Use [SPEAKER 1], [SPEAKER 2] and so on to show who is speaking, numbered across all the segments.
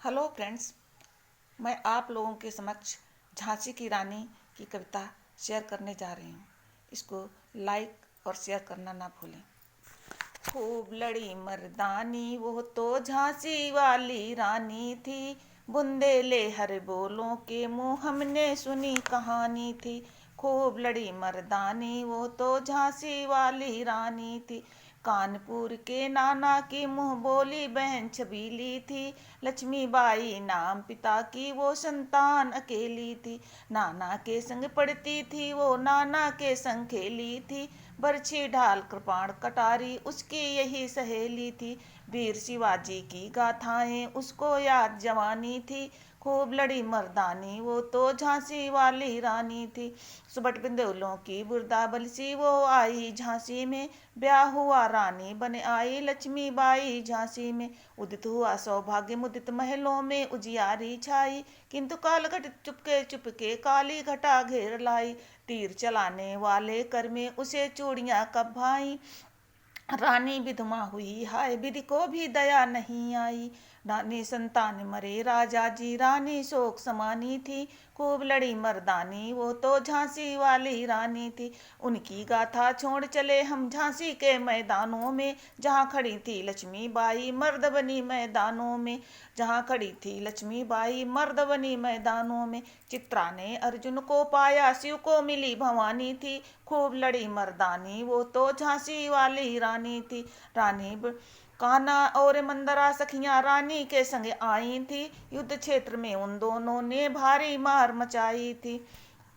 [SPEAKER 1] Hello friends, मैं आप लोगों के समक्ष झांसी की रानी की कविता शेयर करने जा रही हूँ। इसको लाइक और शेयर करना ना भूलें। खूब लड़ी मर्दानी वो तो झांसी वाली रानी थी, बुंदेले हर बोलों के मुँह हमने सुनी कहानी थी। खूब लड़ी मर्दानी वो तो झांसी वाली रानी थी, कानपुर के नाना की मुँह बोली बहन छबीली थी। लक्ष्मीबाई नाम पिता की वो संतान अकेली थी, नाना के संग पढ़ती थी वो नाना के संग खेली थी। बरछी ढाल कृपाण कटारी उसकी यही सहेली थी, वीर शिवाजी की गाथाएं उसको याद जवानी थी। खूब लड़ी मर्दानी वो तो झांसी वाली रानी थी, सुबट बिंदुलों की बुर्दाबल सी वो आई झांसी में। ब्याह हुआ रानी बन आई लक्ष्मीबाई झांसी में, उदित हुआ सौभाग्य मुदित महलों में उजियारी छाई। किंतु कालघट चुपके चुपके काली घटा घेर लाई, तीर चलाने वाले कर में उसे चूड़ियां कब भाई। रानी विधवा हुई हाय विधि को भी दया नहीं आई, रानी संतान मरे राजा जी रानी शोक समानी थी। खूब लड़ी मर्दानी वो तो झांसी वाली रानी थी, उनकी गाथा छोड़ चले हम झांसी के मैदानों में। जहाँ खड़ी थी लक्ष्मीबाई मर्द बनी मैदानों में, जहाँ खड़ी थी लक्ष्मीबाई मर्द बनी मैदानों में। चित्रा ने अर्जुन को पाया शिव को मिली भवानी थी, खूब लड़ी मर्दानी वो तो झांसी वाली रानी थी। रानी कान्हा और मंदरा सखियां रानी के संग आई थी, युद्ध क्षेत्र में उन दोनों ने भारी मार मचाई थी।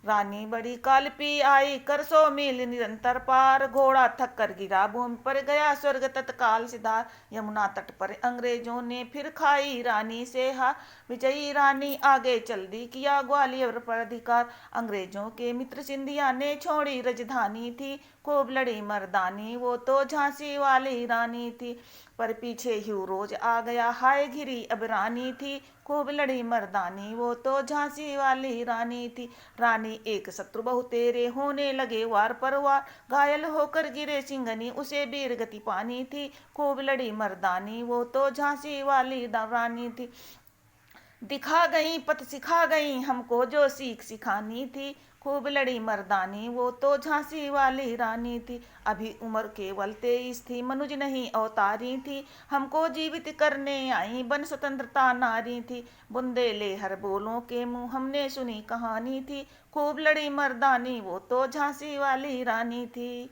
[SPEAKER 1] रानी बड़ी कालपी आई कर 100 मील निरंतर पार, घोड़ा थक कर गिरा भूमि पर गया स्वर्ग तत्काल सिधार। यमुना तट पर अंग्रेजों ने फिर खाई रानी से हार, विजयी रानी आगे चल दी किया ग्वालियर पर अधिकार। अंग्रेजों के मित्र सिंधिया ने छोड़ी राजधानी थी, खूब लड़ी मर्दानी वो तो झांसी वाली रानी थी। पर पीछे ही रोज आ गया हाय घिरी अब रानी थी, खूब लड़ी मर्दानी वो तो झांसी वाली रानी थी। रानी एक शत्रु बहु तेरे होने लगे वार पर वार, घायल होकर गिरे सिंघनी उसे वीर गति पानी थी। खूब लड़ी मर्दानी वो तो झांसी वाली रानी थी, दिखा गई पथ सिखा गई हमको जो सीख सिखानी थी। खूब लड़ी मर्दानी वो तो झांसी वाली रानी थी, अभी उम्र केवल 23 थी मनुज नहीं अवतारी थी, हमको जीवित करने आई बन स्वतंत्रता नारी थी। बुंदेले हर बोलों के मुँह हमने सुनी कहानी थी, खूब लड़ी मर्दानी वो तो झांसी वाली रानी थी।